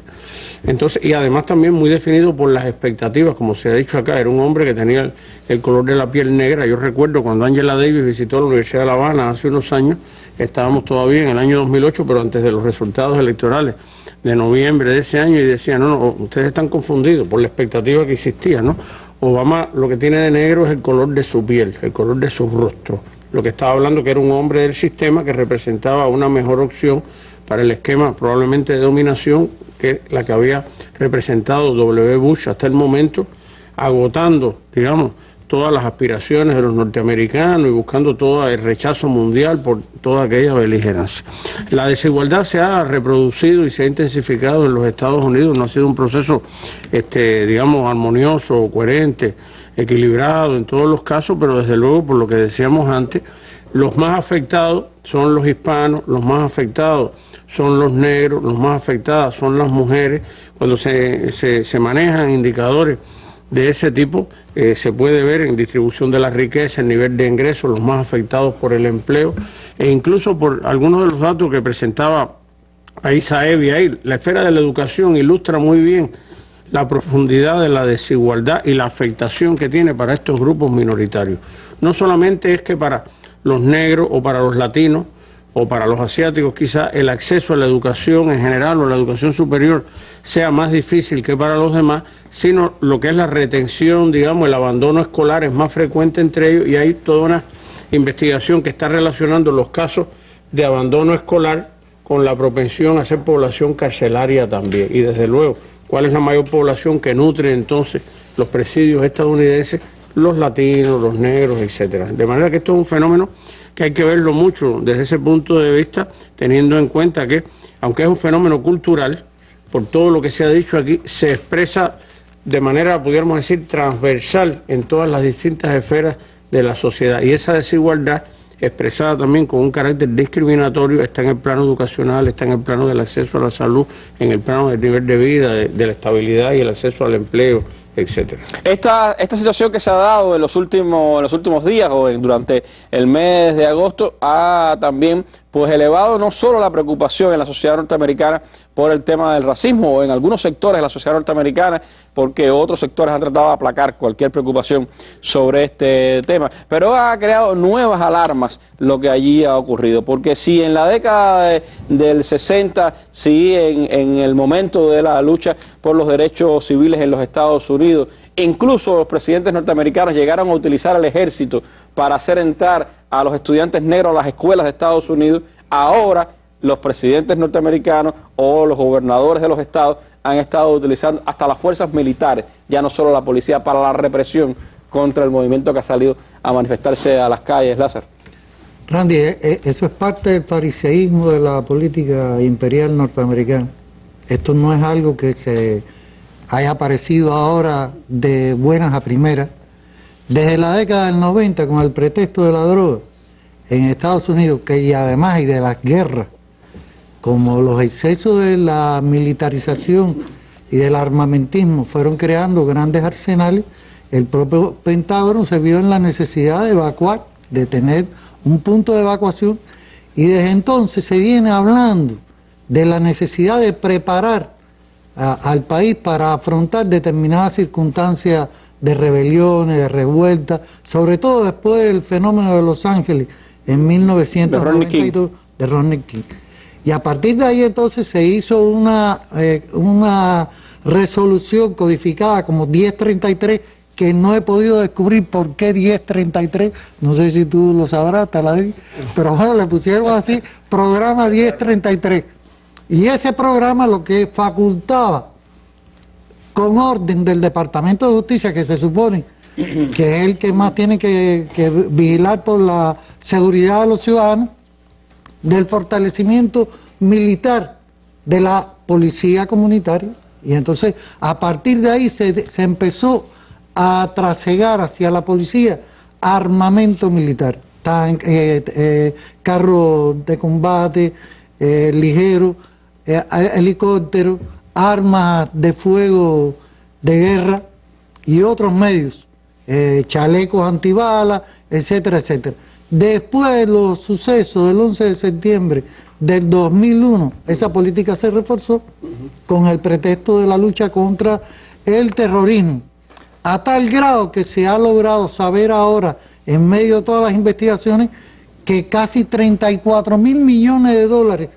Entonces, y además también muy definido por las expectativas, como se ha dicho acá. Era un hombre que tenía el color de la piel negra. Yo recuerdo cuando Angela Davis visitó la Universidad de La Habana hace unos años, estábamos todavía en el año 2008, pero antes de los resultados electorales de noviembre de ese año, y decía, no, ustedes están confundidos por la expectativa que existía, ¿no? Obama lo que tiene de negro es el color de su piel, el color de su rostro. Lo que estaba hablando que era un hombre del sistema que representaba una mejor opción para el esquema probablemente de dominación que la que había representado W. Bush hasta el momento, agotando, digamos, todas las aspiraciones de los norteamericanos y buscando todo el rechazo mundial por toda aquella beligerancia. La desigualdad se ha reproducido y se ha intensificado en los Estados Unidos. No ha sido un proceso, digamos, armonioso, coherente, equilibrado en todos los casos, pero desde luego, por lo que decíamos antes, los más afectados son los hispanos, los más afectados son los negros, los más afectadas son las mujeres. Cuando se manejan indicadores de ese tipo, se puede ver en distribución de la riqueza, el nivel de ingresos, los más afectados por el empleo, e incluso por algunos de los datos que presentaba a Isaevi ahí. La esfera de la educación ilustra muy bien la profundidad de la desigualdad y la afectación que tiene para estos grupos minoritarios. No solamente es que para los negros o para los latinos o para los asiáticos quizá el acceso a la educación en general o a la educación superior sea más difícil que para los demás, sino lo que es la retención, digamos, el abandono escolar es más frecuente entre ellos, y hay toda una investigación que está relacionando los casos de abandono escolar con la propensión a ser población carcelaria también. Y desde luego, ¿cuál es la mayor población que nutre entonces los presidios estadounidenses? Los latinos, los negros, etcétera. De manera que esto es un fenómeno que hay que verlo mucho desde ese punto de vista, teniendo en cuenta que, aunque es un fenómeno cultural, por todo lo que se ha dicho aquí, se expresa de manera, pudiéramos decir, transversal en todas las distintas esferas de la sociedad. Y esa desigualdad, expresada también con un carácter discriminatorio, está en el plano educacional, está en el plano del acceso a la salud, en el plano del nivel de vida, de la estabilidad y el acceso al empleo, etcétera. Esta situación que se ha dado en los últimos días o durante el mes de agosto ha también pues elevado no solo la preocupación en la sociedad norteamericana por el tema del racismo, o en algunos sectores de la sociedad norteamericana, porque otros sectores han tratado de aplacar cualquier preocupación sobre este tema, pero ha creado nuevas alarmas lo que allí ha ocurrido, porque si en la década del 60, si en el momento de la lucha por los derechos civiles en los Estados Unidos, incluso los presidentes norteamericanos llegaron a utilizar el ejército para hacer entrar a los estudiantes negros a las escuelas de Estados Unidos, ahora los presidentes norteamericanos o los gobernadores de los estados han estado utilizando hasta las fuerzas militares, ya no solo la policía, para la represión contra el movimiento que ha salido a manifestarse a las calles. Lázaro. Randy, eso es parte del fariseísmo de la política imperial norteamericana. Esto no es algo que se haya aparecido ahora de buenas a primeras. Desde la década del 90, con el pretexto de la droga en Estados Unidos, y además de las guerras, como los excesos de la militarización y del armamentismo fueron creando grandes arsenales, el propio Pentágono se vio en la necesidad de evacuar, de tener un punto de evacuación, y desde entonces se viene hablando de la necesidad de preparar al país para afrontar determinadas circunstancias de rebeliones, de revueltas, sobre todo después del fenómeno de Los Ángeles en 1992 de Rodney King. Y a partir de ahí entonces se hizo una resolución codificada como 1033, que no he podido descubrir por qué 1033, no sé si tú lo sabrás, Taladí, pero bueno, le pusieron así, programa 1033. Y ese programa lo que facultaba, con orden del Departamento de Justicia, que se supone que es el que más tiene que vigilar por la seguridad de los ciudadanos, del fortalecimiento militar de la policía comunitaria. Y entonces a partir de ahí se empezó a trasegar hacia la policía armamento militar, carros de combate, ligeros, helicópteros, armas de fuego de guerra y otros medios, chalecos antibalas, etcétera, etcétera. Después de los sucesos del 11 de septiembre del 2001, esa política se reforzó con el pretexto de la lucha contra el terrorismo, a tal grado que se ha logrado saber ahora, en medio de todas las investigaciones, que casi 34.000 millones de dólares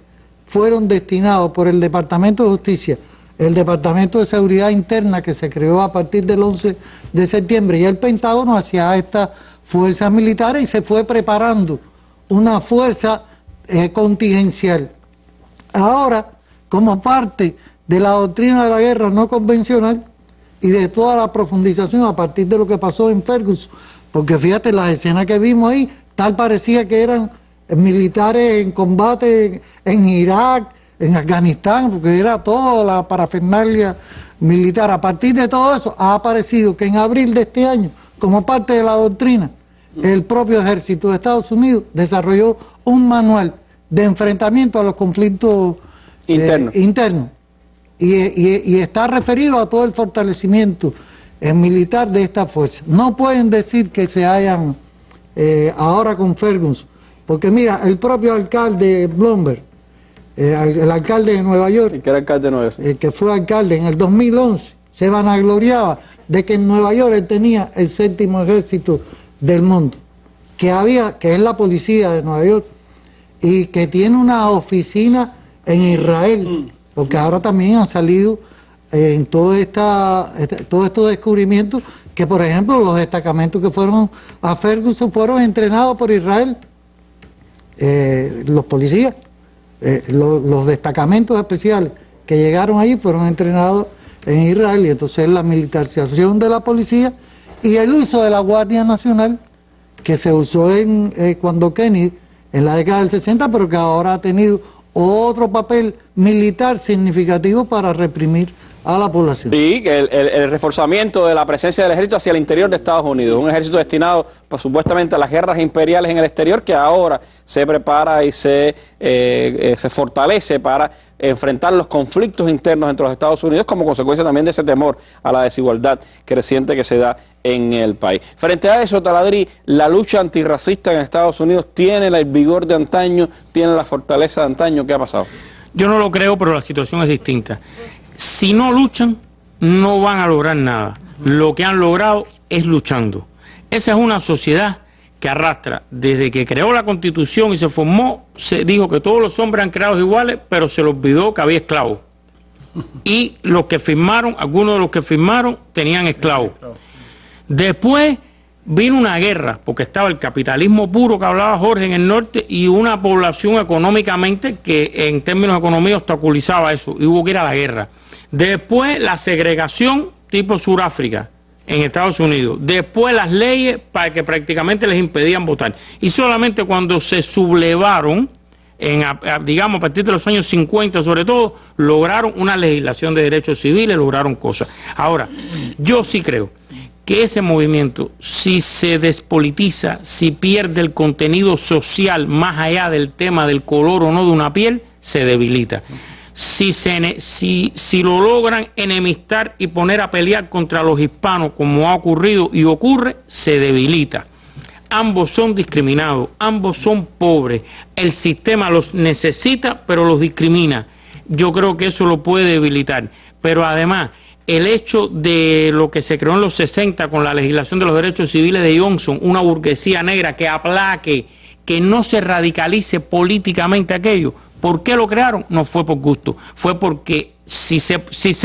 fueron destinados por el Departamento de Justicia, el Departamento de Seguridad Interna, que se creó a partir del 11 de septiembre, y el Pentágono hacia estas fuerzas militares, y se fue preparando una fuerza contingencial. Ahora, como parte de la doctrina de la guerra no convencional y de toda la profundización a partir de lo que pasó en Ferguson, porque fíjate, las escenas que vimos ahí, tal parecía que eran militares en combate en Irak, en Afganistán, porque era toda la parafernalia militar. A partir de todo eso ha aparecido que en abril de este año, como parte de la doctrina, el propio ejército de Estados Unidos desarrolló un manual de enfrentamiento a los conflictos internos y está referido a todo el fortalecimiento militar de esta fuerza. No pueden decir que se hayan ahora con Ferguson, porque mira, el propio alcalde Bloomberg el alcalde de Nueva York, ¿Qué era alcalde de Nueva York? el que fue alcalde en el 2011, se vanagloriaba de que en Nueva York él tenía el 7º ejército del mundo, que es la policía de Nueva York, y que tiene una oficina en Israel, porque ahora también han salido en todos estos descubrimientos que, por ejemplo, los destacamentos que fueron a Ferguson fueron entrenados por Israel, los policías, los destacamentos especiales que llegaron allí fueron entrenados en Israel, y entonces la militarización de la policía y el uso de la Guardia Nacional que se usó cuando Kennedy en la década del 60, pero que ahora ha tenido otro papel militar significativo para reprimir a la población. Sí, que el reforzamiento de la presencia del ejército hacia el interior de Estados Unidos, un ejército destinado por supuestamente a las guerras imperiales en el exterior, que ahora se prepara y se fortalece para enfrentar los conflictos internos entre los Estados Unidos, como consecuencia también de ese temor a la desigualdad creciente que se da en el país. Frente a eso, Taladrí, la lucha antirracista en Estados Unidos tiene el vigor de antaño, tiene la fortaleza de antaño. ¿Qué ha pasado? Yo no lo creo, pero la situación es distinta. Si no luchan, no van a lograr nada. Lo que han logrado es luchando. Esa es una sociedad que arrastra, desde que creó la Constitución y se formó, se dijo que todos los hombres han creado iguales, pero se les olvidó que había esclavos. Y los que firmaron, algunos de los que firmaron tenían esclavos. Después vino una guerra, porque estaba el capitalismo puro que hablaba Jorge en el norte y una población económicamente que en términos de economía obstaculizaba eso, y hubo que ir a la guerra. Después la segregación tipo Sudáfrica en Estados Unidos. Después las leyes para que prácticamente les impedían votar. Y solamente cuando se sublevaron, digamos a partir de los años 50 sobre todo, lograron una legislación de derechos civiles, lograron cosas. Ahora, yo sí creo que ese movimiento, si se despolitiza, si pierde el contenido social más allá del tema del color o no de una piel, se debilita. Si lo logran enemistar y poner a pelear contra los hispanos, como ha ocurrido y ocurre, se debilita. Ambos son discriminados, ambos son pobres, el sistema los necesita pero los discrimina. Yo creo que eso lo puede debilitar, pero además el hecho de lo que se creó en los 60 con la legislación de los derechos civiles de Johnson, una burguesía negra que aplaque, que no se radicalice políticamente aquello. ¿Por qué lo crearon? No fue por gusto, fue porque si se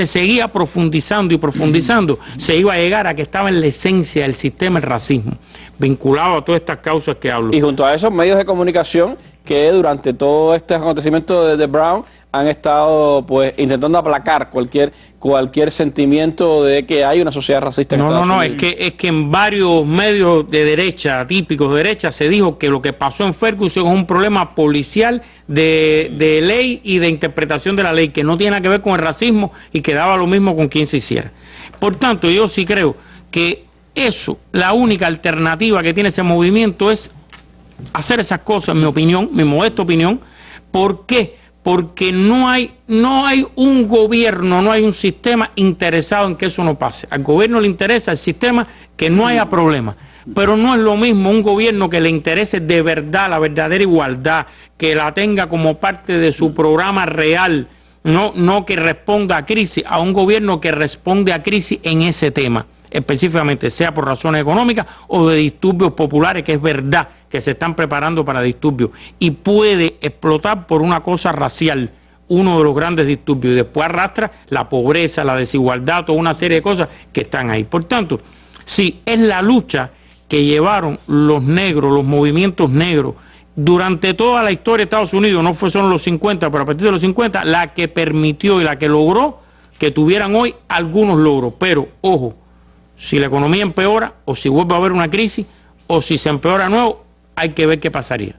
seguía profundizando y profundizando, se iba a llegar a que estaba en la esencia del sistema el racismo, vinculado a todas estas causas que hablo. Y junto a esos medios de comunicación que durante todo este acontecimiento de Brown han estado pues intentando aplacar cualquier sentimiento de que hay una sociedad racista en Estados Unidos. Es que en varios medios de derecha, típicos de derecha, se dijo que lo que pasó en Ferguson es un problema policial de ley y de interpretación de la ley, que no tiene nada que ver con el racismo y que daba lo mismo con quien se hiciera. Por tanto, yo sí creo que eso, la única alternativa que tiene ese movimiento es hacer esas cosas, en mi opinión, mi modesta opinión. ¿Por qué? Porque no hay un gobierno, no hay un sistema interesado en que eso no pase. Al gobierno le interesa el sistema, que no haya problema. Pero no es lo mismo un gobierno que le interese de verdad la verdadera igualdad, que la tenga como parte de su programa real, no que responda a crisis, a un gobierno que responde a crisis en ese tema, específicamente, sea por razones económicas o de disturbios populares, que es verdad que se están preparando para disturbios y puede explotar por una cosa racial, uno de los grandes disturbios, y después arrastra la pobreza, la desigualdad, toda una serie de cosas que están ahí. Por tanto, sí, es la lucha que llevaron los negros, los movimientos negros, durante toda la historia de Estados Unidos, no fue solo en los 50, pero a partir de los 50, la que permitió y la que logró que tuvieran hoy algunos logros. Pero, ojo, si la economía empeora, o si vuelve a haber una crisis, o si se empeora de nuevo, hay que ver qué pasaría.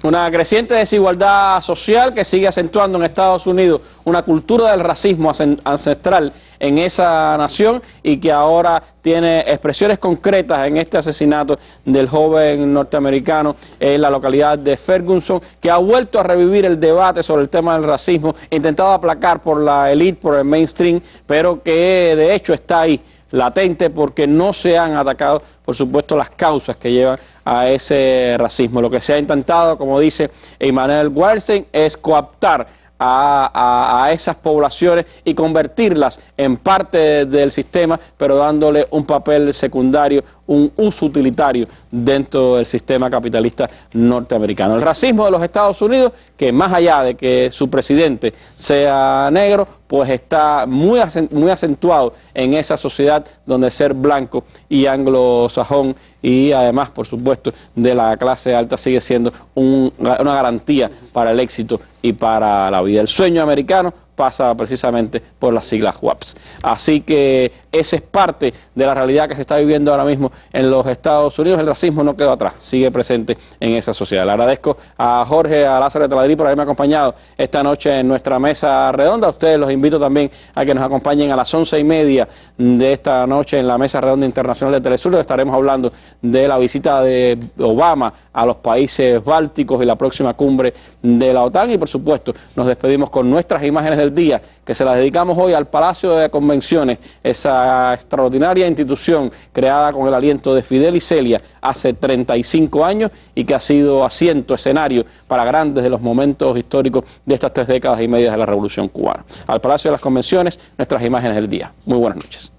Una creciente desigualdad social que sigue acentuando en Estados Unidos una cultura del racismo ancestral en esa nación y que ahora tiene expresiones concretas en este asesinato del joven norteamericano en la localidad de Ferguson, que ha vuelto a revivir el debate sobre el tema del racismo, intentado aplacar por la élite, por el mainstream, pero que de hecho está ahí, latente, porque no se han atacado, por supuesto, las causas que llevan a ese racismo. Lo que se ha intentado, como dice Immanuel Wallerstein, es cooptar a esas poblaciones y convertirlas en parte del sistema, pero dándole un papel secundario, un uso utilitario dentro del sistema capitalista norteamericano. El racismo de los Estados Unidos, que más allá de que su presidente sea negro, pues está muy acentuado en esa sociedad donde ser blanco y anglosajón y además, por supuesto, de la clase alta sigue siendo una garantía para el éxito y para la vida. El sueño americano pasa precisamente por las siglas WAPS. Así que esa es parte de la realidad que se está viviendo ahora mismo en los Estados Unidos. El racismo no quedó atrás, sigue presente en esa sociedad. Le agradezco a Jorge, a Lázaro de Taladrí por haberme acompañado esta noche en nuestra mesa redonda. A ustedes los invito también a que nos acompañen a las 11:30 de esta noche en la mesa redonda internacional de Telesur, donde estaremos hablando de la visita de Obama a los países bálticos y la próxima cumbre de la OTAN. Y por supuesto nos despedimos con nuestras imágenes del día, que se las dedicamos hoy al Palacio de Convenciones, esa extraordinaria institución creada con el aliento de Fidel y Celia hace 35 años y que ha sido asiento, escenario para grandes de los momentos históricos de estas 3 décadas y media de la Revolución Cubana. Al Palacio de las Convenciones, nuestras imágenes del día. Muy buenas noches.